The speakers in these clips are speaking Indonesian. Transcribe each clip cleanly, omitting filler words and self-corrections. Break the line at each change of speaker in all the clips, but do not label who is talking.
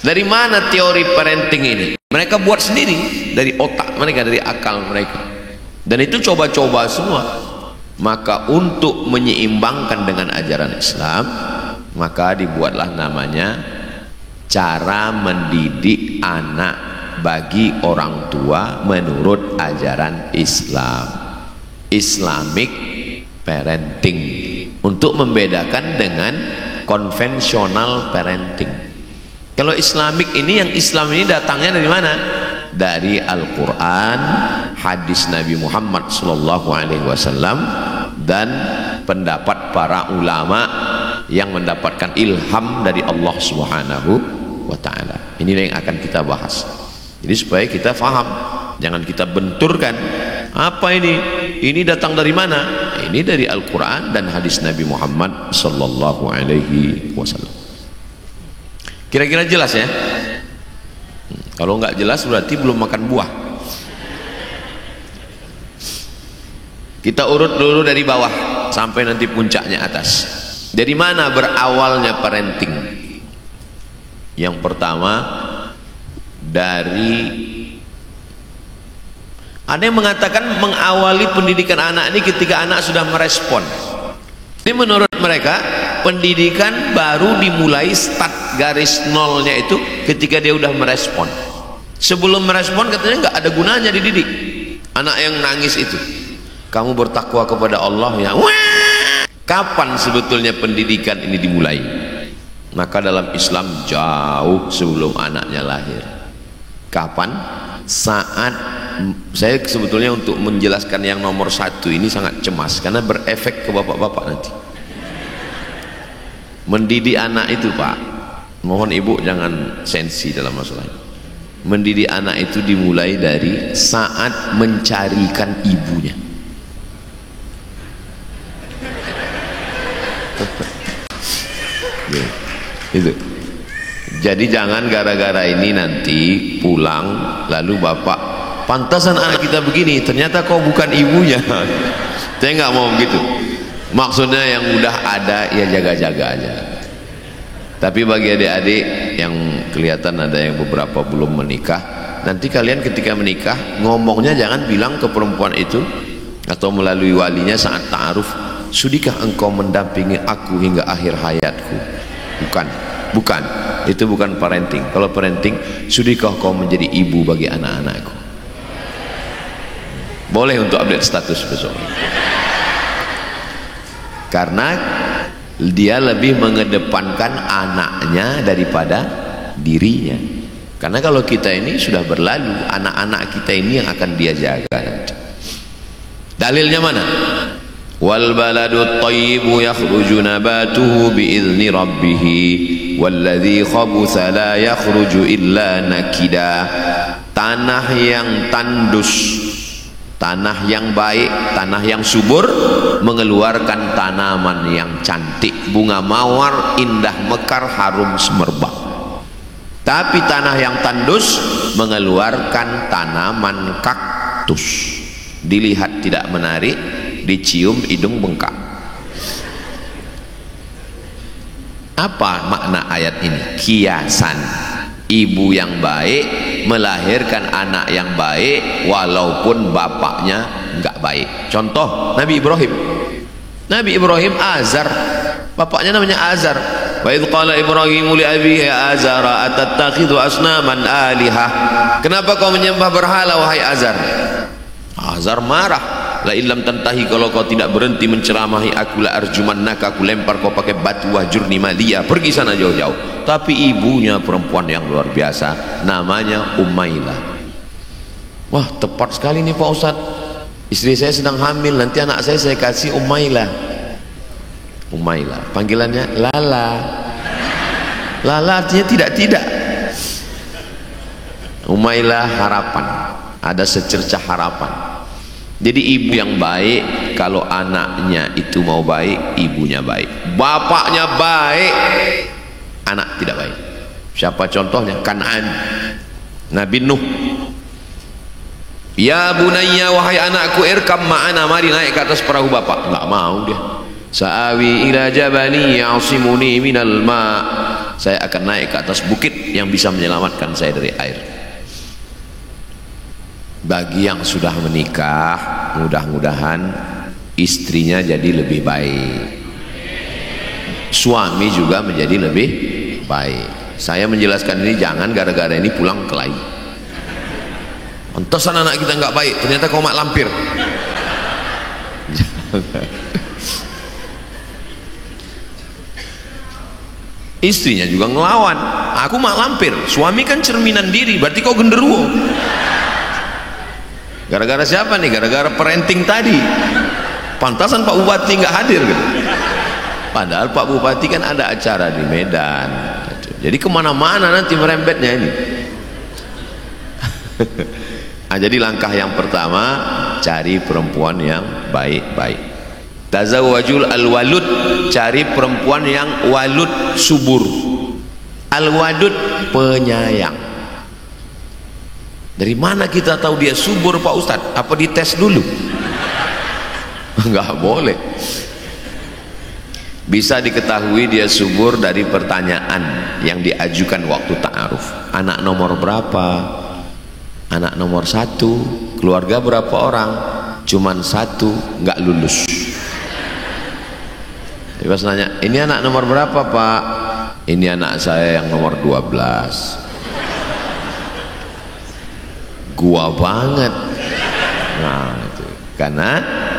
Dari mana teori parenting ini? Mereka buat sendiri dari otak mereka, dari akal mereka, dan itu coba-coba semua. Maka untuk menyeimbangkan dengan ajaran Islam, maka dibuatlah namanya cara mendidik anak bagi orang tua menurut ajaran Islam, Islamic parenting, untuk membedakan dengan konvensional parenting. Kalau Islamik ini, yang Islam ini datangnya dari mana? Dari Al-Quran, hadis Nabi Muhammad SAW, dan pendapat para ulama yang mendapatkan ilham dari Allah Subhanahu wa Ta'ala. Ini yang akan kita bahas. Jadi supaya kita faham, jangan kita benturkan. Apa ini? Ini datang dari mana? Ini dari Al-Quran dan hadis Nabi Muhammad SAW. Kira-kira jelas ya? Kalau nggak jelas berarti belum makan buah. Kita urut dulu dari bawah sampai nanti puncaknya atas. Dari mana berawalnya parenting? Yang pertama, dari, ada yang mengatakan mengawali pendidikan anak ini ketika anak sudah merespon. Ini menurut mereka pendidikan baru dimulai, start garis nolnya itu ketika dia udah merespon. Sebelum merespon katanya nggak ada gunanya dididik. Anak yang nangis itu, kamu bertakwa kepada Allah ya. Wah! Kapan sebetulnya pendidikan ini dimulai? Maka dalam Islam jauh sebelum anaknya lahir. Kapan? Saat, saya sebetulnya untuk menjelaskan yang nomor satu ini sangat cemas karena berefek ke bapak-bapak nanti. Mendidik anak itu, Pak, mohon ibu jangan sensi dalam masalah ini. Mendidik anak itu dimulai dari saat mencarikan ibunya. Itu. Jadi jangan gara-gara ini nanti pulang lalu bapak, pantasan anak kita begini, ternyata kau bukan ibunya. Saya nggak mau begitu. Maksudnya yang udah ada ya jaga-jaga aja. Tapi bagi adik-adik yang kelihatan ada yang beberapa belum menikah, nanti kalian ketika menikah ngomongnya jangan bilang ke perempuan itu atau melalui walinya saat ta'aruf, sudikah engkau mendampingi aku hingga akhir hayatku? Bukan, itu bukan parenting. Kalau parenting, sudikah kau menjadi ibu bagi anak-anakku? Boleh untuk update status besok. Karena dia lebih mengedepankan anaknya daripada dirinya. Karena kalau kita ini sudah berlalu, anak-anak kita ini yang akan dia jaga nanti. Dalilnya mana? Wal baladut thayyibu yakhruju nabatuhu biizni rabbih walladzi khabutha la yakhruju illa nakida. Tanah yang tandus, tanah yang baik, tanah yang subur mengeluarkan tanaman yang cantik, bunga mawar indah mekar harum semerbak. Tapi tanah yang tandus mengeluarkan tanaman kaktus, dilihat tidak menarik, dicium hidung bengkak. Apa makna ayat ini? Kiasan. Ibu yang baik melahirkan anak yang baik walaupun bapaknya enggak baik. Contoh Nabi Ibrahim. Nabi Ibrahim Azar, bapaknya namanya Azar. Wa idz qala Ibrahim li abihi Azara atattakhidhu asnaman alihah. Kenapa kau menyembah berhala wahai Azar? Azar marah. La illam tantahi, kalau kau tidak berhenti menceramahi aku, la arjumannaka, aku lempar kau pakai batu, wahjurni maliya, pergi sana jauh-jauh. Tapi ibunya perempuan yang luar biasa, namanya Umaylah. Wah, tepat sekali nih Pak Ustadz, istri saya sedang hamil, nanti anak saya kasih Umaylah. Umaylah, panggilannya Lala. Lala artinya tidak. Umaylah harapan, ada secercah harapan. Jadi ibu yang baik, kalau anaknya itu mau baik, ibunya baik. Bapaknya baik, anak tidak baik. Siapa contohnya? Kan'an, Nabi Nuh. Ya bunayya, wahai anakku, irkam ma'ana, mari naik ke atas perahu bapak. Enggak mau dia. Sa'awi ila jabali ya'simuni minal ma'. saya akan naik ke atas bukit yang bisa menyelamatkan saya dari air. Bagi yang sudah menikah, mudah-mudahan istrinya jadi lebih baik, suami juga menjadi lebih baik. Saya menjelaskan ini jangan gara-gara ini pulang kelahi. Pantesan anak kita nggak baik, ternyata kau mak lampir. Istrinya juga ngelawan, aku mak lampir, suami kan cerminan diri, berarti kau genderuwo. Gara-gara siapa nih? Gara-gara parenting tadi. Pantasan Pak Bupati nggak hadir gitu. Padahal Pak Bupati kan ada acara di Medan, jadi kemana-mana nanti merembetnya ini. Nah, jadi langkah yang pertama, cari perempuan yang baik-baik. Tazawwajul al-walud, cari perempuan yang walud, subur. Al-wadud, penyayang. Dari mana kita tahu dia subur Pak Ustadz? Apa dites dulu? Enggak boleh. Bisa diketahui dia subur dari pertanyaan yang diajukan waktu ta'aruf. Anak nomor berapa? Anak nomor 1. Keluarga berapa orang? Cuman 1, nggak lulus. Jadi pas nanya, ini anak nomor berapa Pak? Ini anak saya yang nomor 12. Gua banget. Nah itu. Karena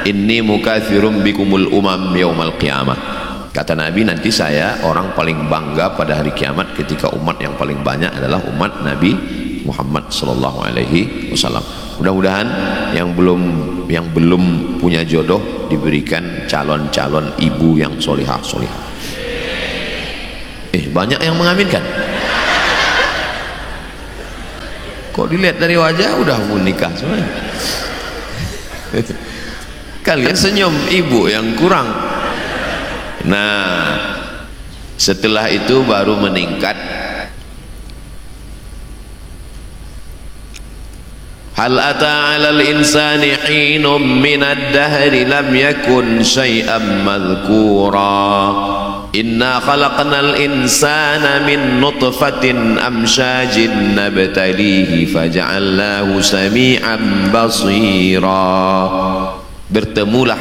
inni mukatsirum bikumul umam yaumal qiyamah. Kata Nabi, nanti saya orang paling bangga pada hari kiamat ketika umat yang paling banyak adalah umat Nabi Muhammad sallallahu alaihi wasallam. Mudah-mudahan yang belum punya jodoh diberikan calon-calon ibu yang solihah. Banyak yang mengaminkan. Kok dilihat dari wajah udah mau nikah semuanya. Kalian senyum, ibu yang kurang. Nah, setelah itu baru meningkat. Hal ata 'alal insani hinum minad dahri lam yakun syai'an madhkura. Inna khalaqnal insana min nutfatin amsyajin nabtalihi faja'alnahu sami'an basira. Bertemulah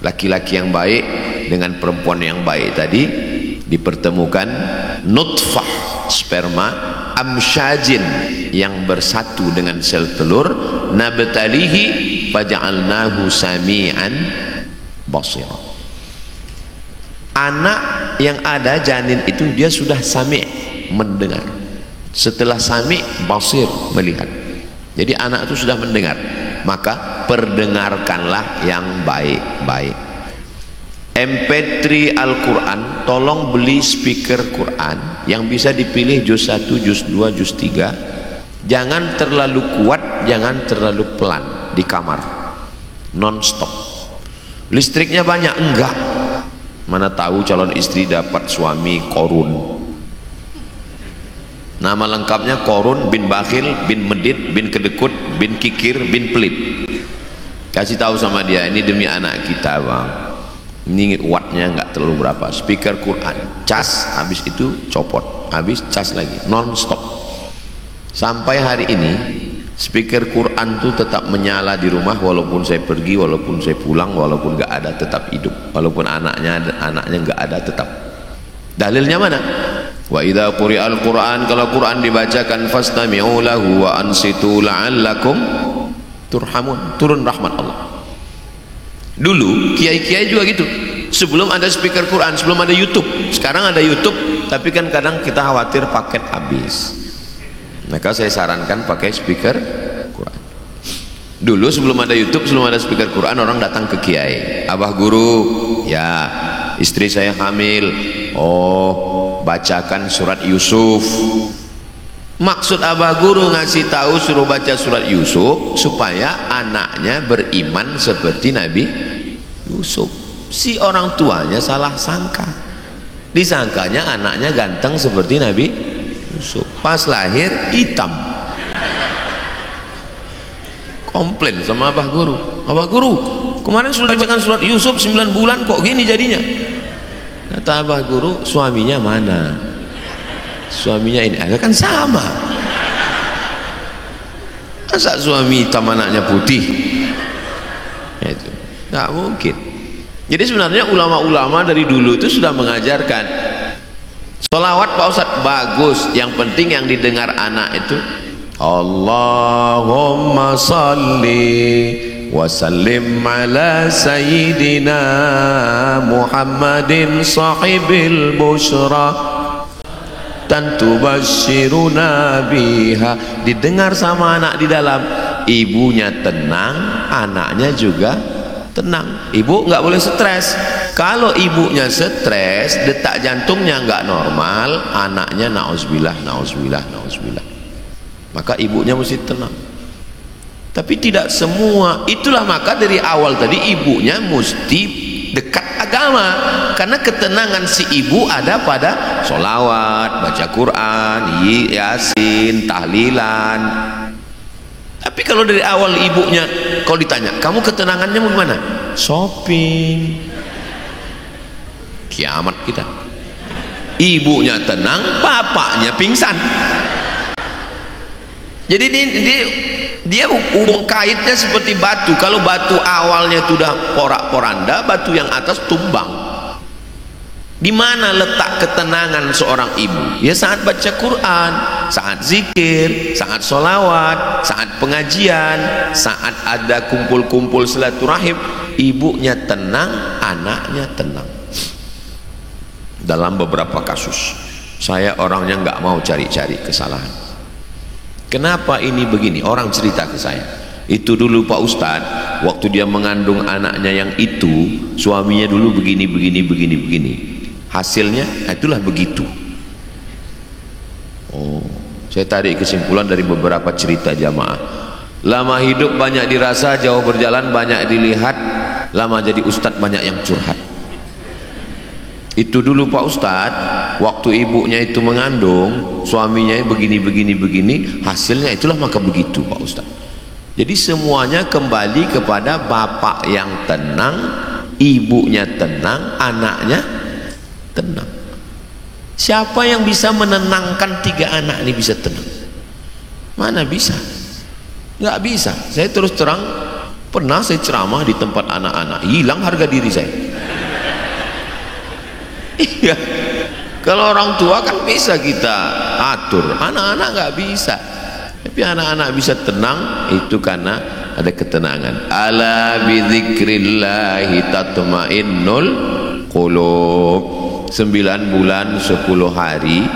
laki-laki yang baik dengan perempuan yang baik tadi, dipertemukan nutfah sperma, amsyajin yang bersatu dengan sel telur, nabtalihi faja'alnahu sami'an basira. Anak yang ada janin itu dia sudah sami', mendengar. Setelah sami', basir, melihat. Jadi anak itu sudah mendengar, maka perdengarkanlah yang baik-baik. MP3 Al-Quran, tolong beli speaker Quran yang bisa dipilih juz 1, juz 2, juz 3. Jangan terlalu kuat, jangan terlalu pelan di kamar, non-stop. Listriknya banyak? Enggak. Mana tahu calon istri dapat suami korun. Nama lengkapnya Korun bin Bakhil bin Medit bin Kedekut bin Kikir bin Pelit. Kasih tahu sama dia, ini demi anak kita bang, ini wattnya nggak terlalu berapa, speaker Quran, cas, habis itu copot, habis cas lagi, non stop. Sampai hari ini speaker Quran tuh tetap menyala di rumah, walaupun saya pergi, walaupun saya pulang, walaupun nggak ada tetap hidup, walaupun anaknya nggak ada tetap. Dalilnya mana? Wa idza quri'al Qur'an, kalau Quran dibacakan fastami'u lahu wa ansitu la'allakum turhamun, turun rahmat Allah. Dulu kiai-kiai juga gitu, sebelum ada speaker Quran, sebelum ada YouTube. Sekarang ada YouTube, tapi kan kadang kita khawatir paket habis, maka saya sarankan pakai speaker Quran. Dulu sebelum ada YouTube, sebelum ada speaker Quran, orang datang ke kiai, abah guru, ya istri saya hamil, oh bacakan surat Yusuf. Maksud abah guru ngasih tahu suruh baca surat Yusuf supaya anaknya beriman seperti Nabi Yusuf. Si orang tuanya salah sangka, disangkanya anaknya ganteng seperti Nabi Yusuf, pas lahir hitam. Komplain sama abah guru, abah guru kemarin sudah bacakan surat Yusuf 9 bulan kok gini jadinya. Kata abah guru, suaminya mana? suaminya ini, kan sama. Masa suami hitam anaknya putih? Itu nggak mungkin. Jadi sebenarnya ulama-ulama dari dulu itu sudah mengajarkan sholawat. Pak Ustadz bagus, yang penting yang didengar anak itu Allahumma salli wa sallim ala sayyidina Muhammadin sahibil bushra tantu basyiruna biha. Didengar sama anak di dalam, ibunya tenang, anaknya juga tenang. Ibu nggak boleh stres. Kalau ibunya stres, detak jantungnya nggak normal, anaknya nauzubillah, nauzubillah, nauzubillah. Maka ibunya mesti tenang. Tapi tidak semua. Itulah maka dari awal tadi ibunya mesti dekat agama, karena ketenangan si ibu ada pada sholawat, baca Quran, yasin, tahlilan. Tapi kalau dari awal ibunya, kalau ditanya kamu ketenangannya bagaimana? Shopping. Kiamat kita. Ibunya tenang, bapaknya pingsan. Jadi dia hubung kaitnya seperti batu. Kalau batu awalnya sudah porak-poranda, batu yang atas tumbang. Di mana letak ketenangan seorang ibu? Ya saat baca Quran, saat zikir, saat sholawat, saat pengajian, saat ada kumpul-kumpul silaturahim. Ibunya tenang, anaknya tenang. Dalam beberapa kasus, saya orangnya nggak mau cari-cari kesalahan. Kenapa ini begini? Orang cerita ke saya, itu dulu Pak Ustadz, waktu dia mengandung anaknya yang itu, suaminya dulu begini, begini. Hasilnya itulah begitu. Oh, saya tarik kesimpulan dari beberapa cerita jamaah. Lama hidup banyak dirasa, jauh berjalan banyak dilihat, lama jadi ustadz banyak yang curhat. Itu dulu Pak Ustadz, waktu ibunya itu mengandung, suaminya begini, hasilnya itulah maka begitu Pak Ustadz. Jadi semuanya kembali kepada bapak yang tenang, ibunya tenang, anaknya tenang. Siapa yang bisa menenangkan tiga anak ini bisa tenang? Mana bisa? Nggak bisa. Saya terus terang, pernah saya ceramah di tempat anak-anak, hilang harga diri saya. Iya, kalau orang tua kan bisa kita atur, anak-anak nggak bisa. Tapi anak-anak bisa tenang itu karena ada ketenangan. Ala bidzikrillahi tatmainnul qulub. 9 bulan 10 hari